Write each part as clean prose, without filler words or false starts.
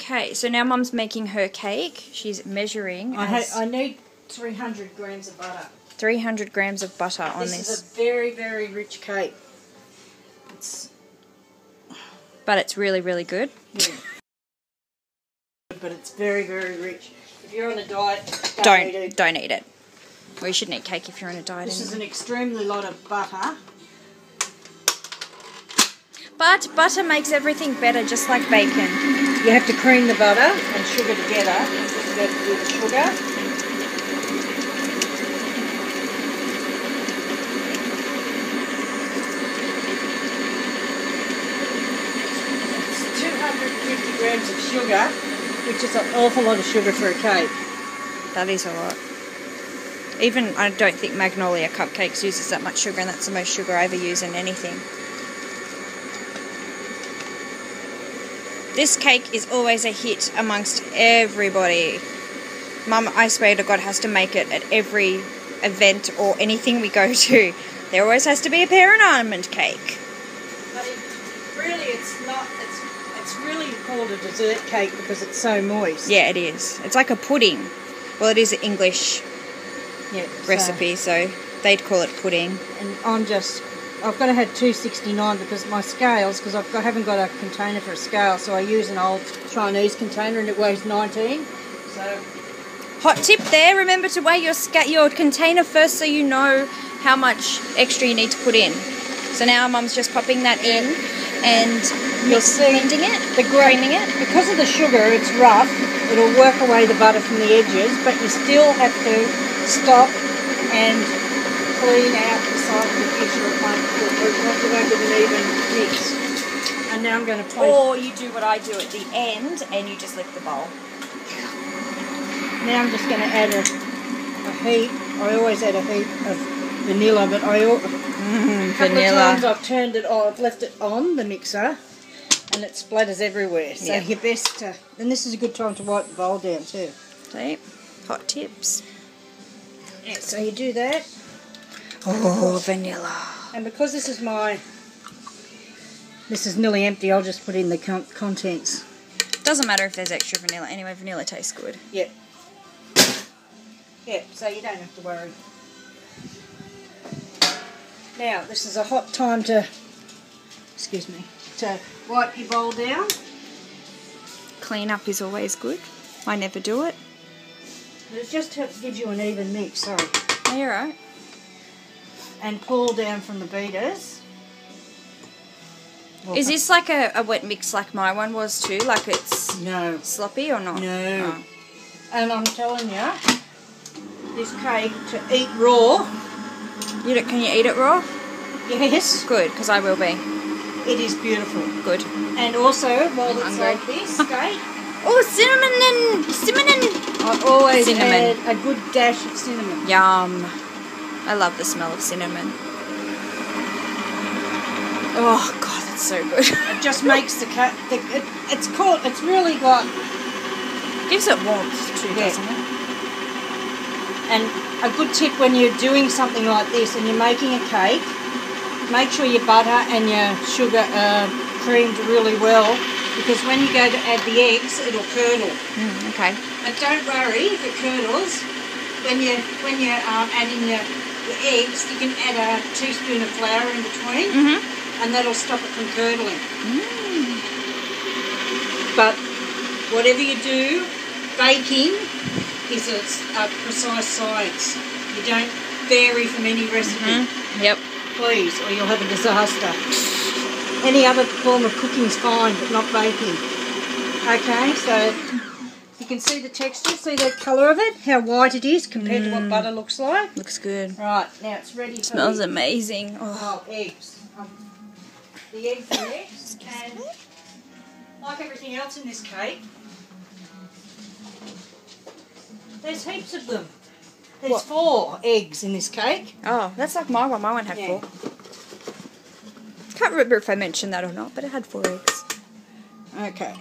Okay, so now Mum's making her cake. She's measuring. I need 300 grams of butter. 300 grams of butter on this. This is a very, very rich cake. But it's really, really good. Yeah. But it's very, very rich. If you're on a diet, don't eat it. Well, you shouldn't eat cake if you're on a diet. This is an extremely lot of butter. But butter makes everything better, just like bacon. You have to cream the butter and sugar together. You have to do the sugar. It's 250 grams of sugar, which is an awful lot of sugar for a cake. That is a lot. Even, I don't think Magnolia Cupcakes uses that much sugar, and that's the most sugar I ever use in anything. This cake is always a hit amongst everybody. Mum, I swear to God, has to make it at every event or anything we go to. There always has to be a pear and almond cake. But it's not, it's really called a dessert cake because it's so moist. Yeah, it is. It's like a pudding. Well, it is an English recipe, so they'd call it pudding. And I've got to have 269 because my scales, because I haven't got a container for a scale, so I use an old Chinese container and it weighs 19. So, hot tip there, remember to weigh your container first so you know how much extra you need to put in. So now Mum's just popping that in and blending it, creaming it. Because of the sugar, it's rough. It'll work away the butter from the edges, but you still have to stop and clean out the side of the dish or it won't get an even mix. And now I'm going to place... Or you do what I do at the end and you just lift the bowl. Now I'm just going to add a heap. I always add a heap of vanilla, but a couple of times I've turned it on, I've left it on the mixer and it splatters everywhere. So you're best to... And this is a good time to wipe the bowl down too. See? Hot tips. Yeah, so you do that. Oh, vanilla. And because this is nearly empty, I'll just put in the contents. Doesn't matter if there's extra vanilla. Anyway, vanilla tastes good. Yep. Yeah, so you don't have to worry. Now, this is a hot time to wipe your bowl down. Clean up is always good. I never do it. But it just gives you an even mix, sorry. Oh, you're right. And pull down from the beaters. Is this like a wet mix like my one was too? Like it's sloppy or not? No. Oh. And I'm telling you, this cake to eat raw. Can you eat it raw? Yes. Good, because I will be. It is beautiful. Good. And also, while it's like this cake. Oh, cinnamon! I always add a good dash of cinnamon. Yum. I love the smell of cinnamon. Oh God, that's so good. It just makes the cake. It's really got. Gives it warmth too, doesn't it? And a good tip when you're doing something like this and you're making a cake, make sure your butter and your sugar are creamed really well, because when you go to add the eggs, it'll curdle. Okay. But don't worry if it curdles. When you're adding your eggs, you can add a teaspoon of flour in between, and that'll stop it from curdling. But whatever you do, baking is a precise science. You don't vary from any recipe. Yep. Please, or you'll have a disaster. Any other form of cooking is fine, but not baking. Okay, so you can see the texture, see the colour of it, how white it is compared to what butter looks like. Looks good. Right, now it's ready for Smells amazing. eggs. The eggs are next, and like everything else in this cake, there's heaps of them. There's 4 eggs in this cake. Oh, that's like my one. My one had 4. Can't remember if I mentioned that or not, but it had 4 eggs. Okay.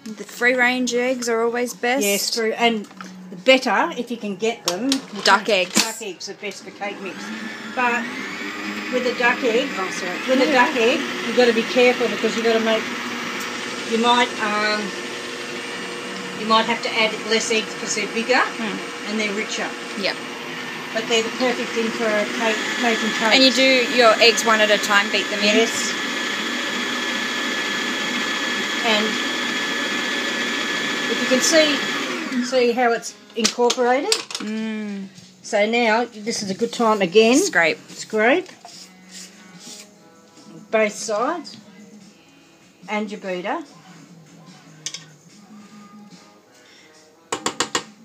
The free-range eggs are always best. Yes, and the better if you can get them. Duck eggs. Duck eggs are best for cake mix. But with a duck egg, you've got to be careful because you've got to make. You might you might have to add less eggs because they're bigger and they're richer. Yep. But they're the perfect thing for a cake, making cakes. And you do your eggs one at a time, beat them in? Yes. And if you can see how it's incorporated. So now this is a good time again. Scrape both sides and your beater.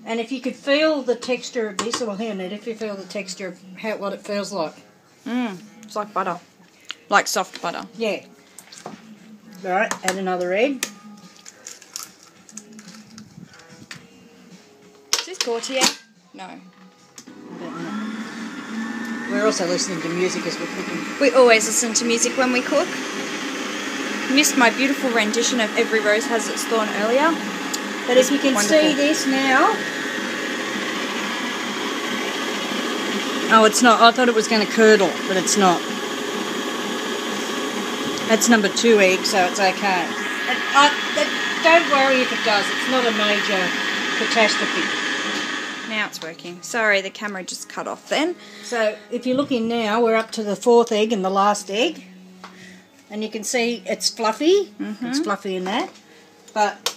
And if you could feel the texture of this, or here, Anita, if you feel the texture of what it feels like. It's like butter. Like soft butter. Yeah. Alright, add another egg. Is this Gautier? No. I don't know. We're also listening to music as we're cooking. We always listen to music when we cook. Missed my beautiful rendition of Every Rose Has Its Thorn earlier. But if you can see this now... Oh, it's not. I thought it was going to curdle, but it's not. That's number 2 egg, so it's okay. Don't worry if it does. It's not a major catastrophe. Now it's working. Sorry, the camera just cut off then. So if you look in now, we're up to the 4th egg and the last egg. And you can see it's fluffy. It's fluffy in that. But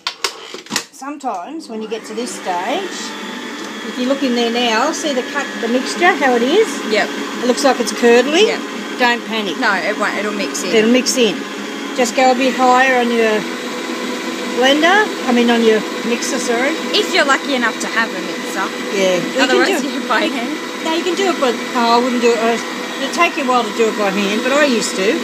sometimes when you get to this stage, if you look in there now, see the mixture, how it is? Yep. It looks like it's curdly. Yep. Don't panic. No, it won't. It'll mix in. It'll mix in. Just go a bit higher on your blender. I mean on your mixer, sorry. If you're lucky enough to have a mixer. Yeah. Otherwise you can by hand. No, you can do it by... Oh, I wouldn't do it. It'll take you a while to do it by hand, but I used to.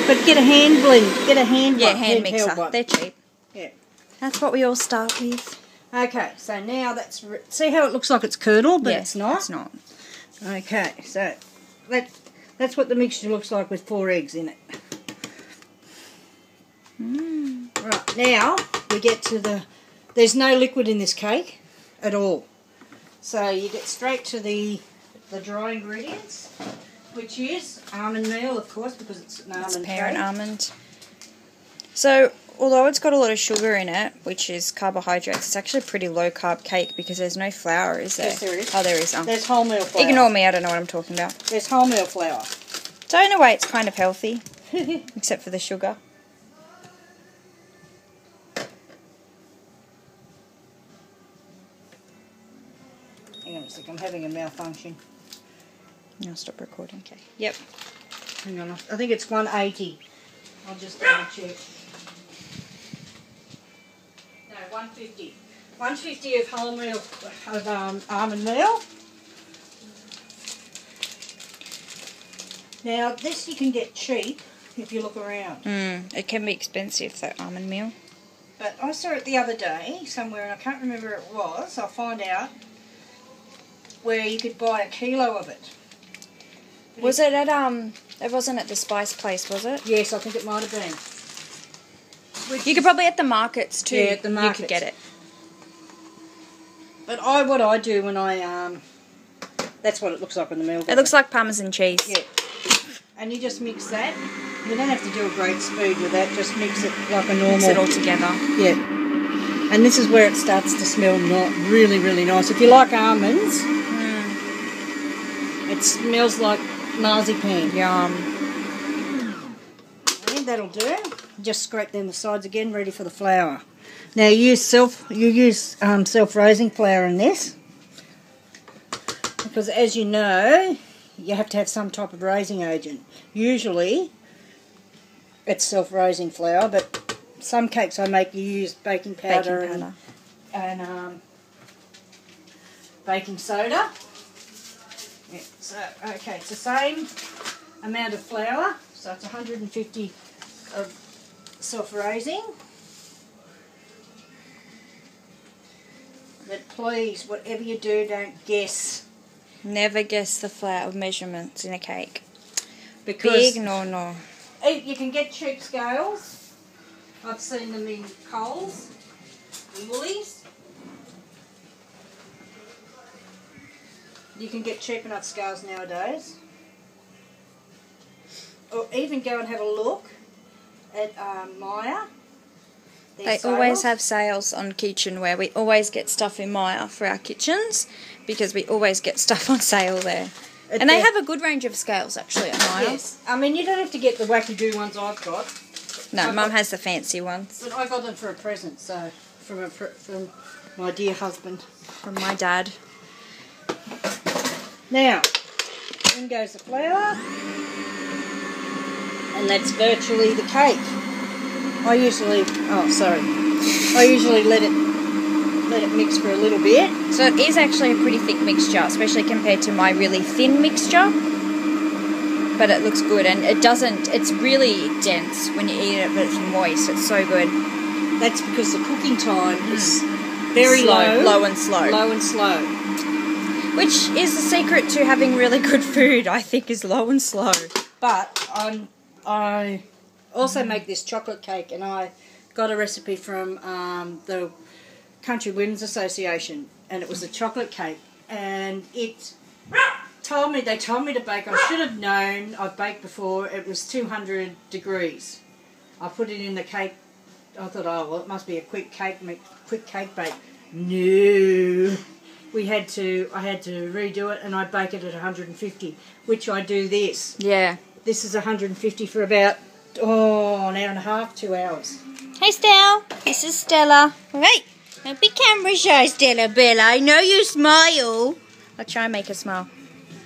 But get a hand blend. Get a hand hand mixer. They're cheap. Yeah. That's what we all start with. Okay, so now that's... See how it looks like it's curdled, but it's not? It's not. Okay, so that's what the mixture looks like with 4 eggs in it. Right, now we get to the... There's no liquid in this cake at all. So you get straight to the dry ingredients, which is almond meal, of course, because it's an almond cake. Pear and almond. So, although it's got a lot of sugar in it, which is carbohydrates, it's actually a pretty low-carb cake because there's no flour, is there? Yes, there is. Oh, there is. There's wholemeal flour. Ignore me, I don't know what I'm talking about. There's wholemeal flour. So, in a way, it's kind of healthy, except for the sugar. Hang on a sec, I'm having a malfunction. I'll stop recording. Okay. Yep. Hang on, I think it's 180. I'll just double check. No, 150. 150 of wholemeal of almond meal. Now this you can get cheap if you look around. It can be expensive, that almond meal. But I saw it the other day somewhere, and I can't remember where it was. I'll find out where you could buy a kilo of it. Was it at it wasn't at the spice place, was it? Yes, I think it might have been. You could probably at the markets too. Yeah, at the markets. You could get it. But what I do when I that's what it looks like on the meal. It looks like Parmesan cheese. Yeah. And you just mix that. You don't have to do a great speed with that. Just mix it like a normal. Mix it all together. Yeah. And this is where it starts to smell really, really nice. If you like almonds, it smells like marzipan. Yum. And that'll do. Just scrape down the sides again, ready for the flour. Now you use self-raising flour in this, because as you know, you have to have some type of raising agent. Usually, it's self-raising flour, but some cakes I make you use baking powder, and baking soda. Yeah, so, okay, it's the same amount of flour, so it's 150 of self-raising. But please, whatever you do, don't guess. Never guess the flour measurements in a cake. Because big, no. You can get cheap scales. I've seen them in Coles, Woolies. You can get cheap enough scales nowadays. Or even go and have a look at Maya. They always have sales on kitchenware. We always get stuff in Maya for our kitchens because we always get stuff on sale there. And they have a good range of scales actually at Maya. Yes. I mean, you don't have to get the wacky-doo ones I've got. No, Mum has the fancy ones. But I got them for a present, so from my dear husband. From my dad. Now, in goes the flour. And that's virtually the cake. I usually let it mix for a little bit. So it is actually a pretty thick mixture, especially compared to my really thin mixture. But it looks good, and it's really dense when you eat it, but it's moist. It's so good. That's because the cooking time is very low and slow. Low and slow. Which is the secret to having really good food, I think, is low and slow. But I also make this chocolate cake, and I got a recipe from the Country Women's Association, and it was a chocolate cake, and they told me to bake. I should have known. I've baked before. It was 200 degrees. I put it in the cake. I thought, oh well, it must be a quick cake bake. No, I had to redo it, and I bake it at 150, which I do this. Yeah. This is 150 for about an hour and a half, 2 hours. Hey, Stella. This is Stella. Right. Don't be camera shy, Stella Bella. I know you smile. I'll try and make her smile.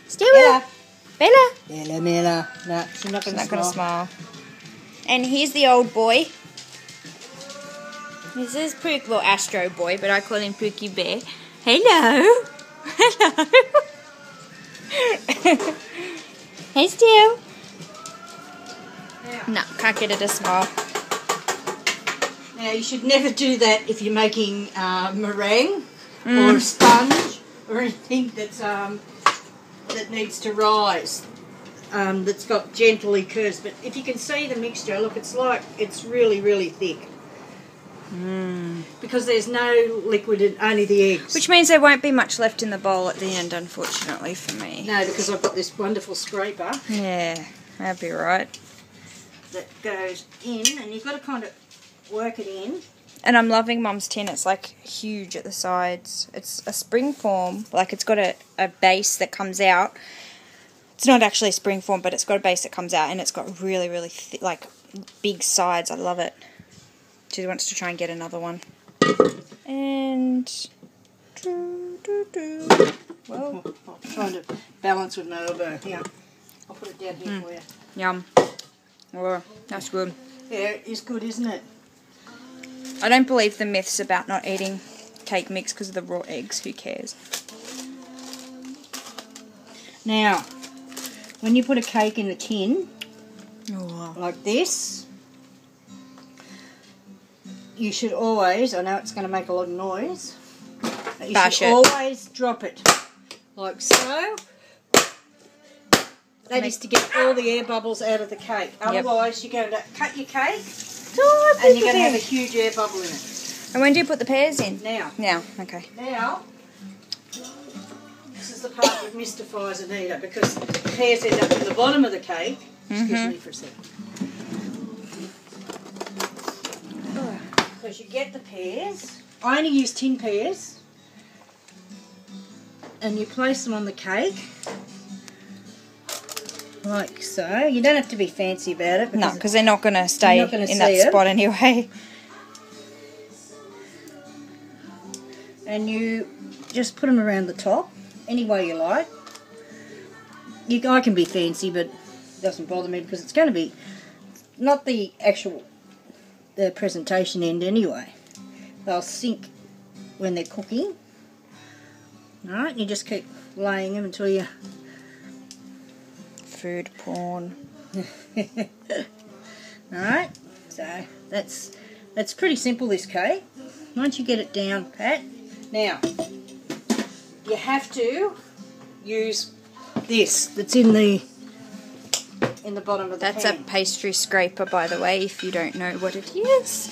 Stella. Bella. Bella. No, she's not going to smile. And here's the old boy. This is Pookie, well, Astro Boy, but I call him Pookie Bear. Hello. Hello. Hey, Stella. No, can't get it to smile. Now, you should never do that if you're making meringue or a sponge or anything that needs to rise, that's got gently curves. But if you can see the mixture, look, it's really, really thick. Because there's no liquid in only the eggs. Which means there won't be much left in the bowl at the end, unfortunately, for me. No, because I've got this wonderful scraper. Yeah, that'd be right. That goes in, and you've got to kind of work it in. And I'm loving Mum's tin. It's like huge at the sides. It's a spring form. Like it's got a base that comes out. It's not actually a spring form, but it's got a base that comes out, and it's got really, really like big sides. I love it. She wants to try and get another one. And well, I'm trying to balance with my elbow. Here, I'll put it down here for you. Yum. Oh, that's good. Yeah, it's good, isn't it? I don't believe the myths about not eating cake mix because of the raw eggs. Who cares? Now, when you put a cake in a tin, like this, you should always, I know it's going to make a lot of noise, but you should always drop it, like so. That is to get all the air bubbles out of the cake. Otherwise, you're going to cut your cake, and you're going to have a huge air bubble in it. And when do you put the pears in? Now. Now, okay. Now, this is the part that mystifies Anita, because the pears end up in the bottom of the cake. Excuse me for a second. Because you get the pears. I only use tin pears. And you place them on the cake. Like so. You don't have to be fancy about it. No, because they're not going to stay in that spot anyway. And you just put them around the top, any way you like. I can be fancy, but it doesn't bother me because it's going to be not the actual presentation end anyway. They'll sink when they're cooking. Alright, you just keep laying them until you... Food porn. Alright, so that's pretty simple, this cake. Once you get it down pat. Now, you have to use this that's in the bottom of the pan. That's a pastry scraper, by the way, if you don't know what it is.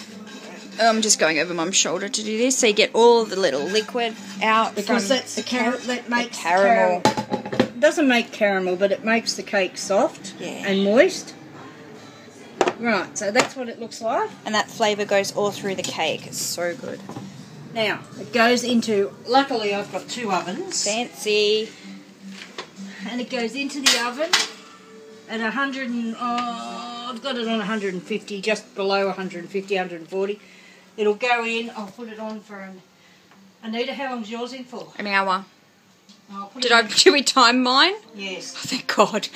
I'm just going over Mum's shoulder to do this, so you get all the little liquid out. Because that's that makes caramel. It doesn't make caramel, but it makes the cake soft and moist. Right, so that's what it looks like. And that flavour goes all through the cake. It's so good. Now, it goes into, luckily I've got 2 ovens. Fancy. And it goes into the oven at 100 and, I've got it on 150, just below 150, 140. It'll go in, I'll put it on for an... Anita, how long's yours in for? An hour. Did Did we time mine? Yes. Oh, thank God.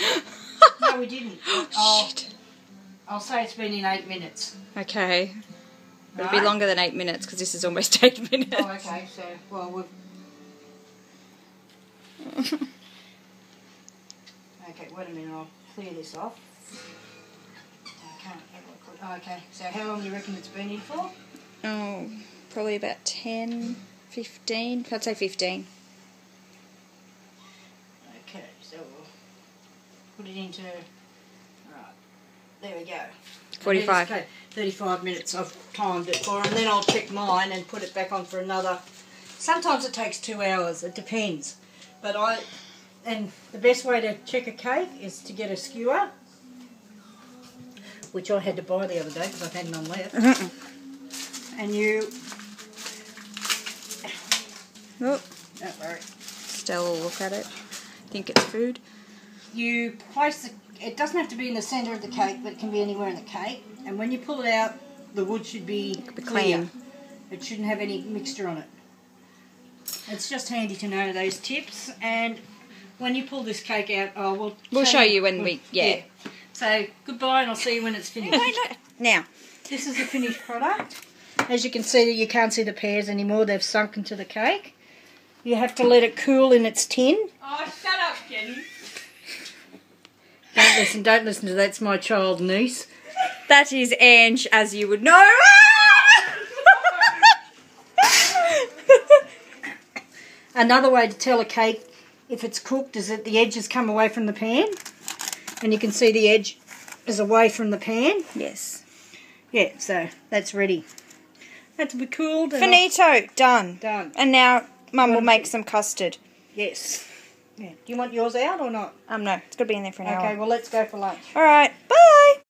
No, we didn't. Shit. I'll say it's been in 8 minutes. Okay. It'll Right. be longer than 8 minutes because this is almost 8 minutes. Oh, okay, so, well, we've... Okay, wait a minute, I'll clear this off. I can't have a look. Oh, okay, so how long do you reckon it's been in for? Oh, probably about 10, 15. I'd say 15. Okay, so we'll put it into... Right, there we go. 45. Okay, 35 minutes I've timed it for, and then I'll check mine and put it back on for another... Sometimes it takes 2 hours, it depends. But and the best way to check a cake is to get a skewer, which I had to buy the other day because I've had none left. And you... Oh, Don't worry. Stella will look at it. Think it's food. You place it doesn't have to be in the centre of the cake, but it can be anywhere in the cake. And when you pull it out, the wood should be clear. clean. It shouldn't have any mixture on it. It's just handy to know those tips. And when you pull this cake out, we'll show you when we... Yeah. So, goodbye, and I'll see you when it's finished. Now. This is the finished product. As you can see, you can't see the pears anymore. They've sunk into the cake. You have to let it cool in its tin. Oh, shut up, Jenny. Don't listen to that. That's my child niece. That is Ange, as you would know. Another way to tell a cake if it's cooked is that the edges come away from the pan. And you can see the edge is away from the pan. Yes. Yeah, so that's ready. That's to be cooled. And Finito. Done. Done. And now Mum will make some custard. Yes. Yeah. Do you want yours out or not? No, it's got to be in there for an hour. Okay, well let's go for lunch. All right. Bye.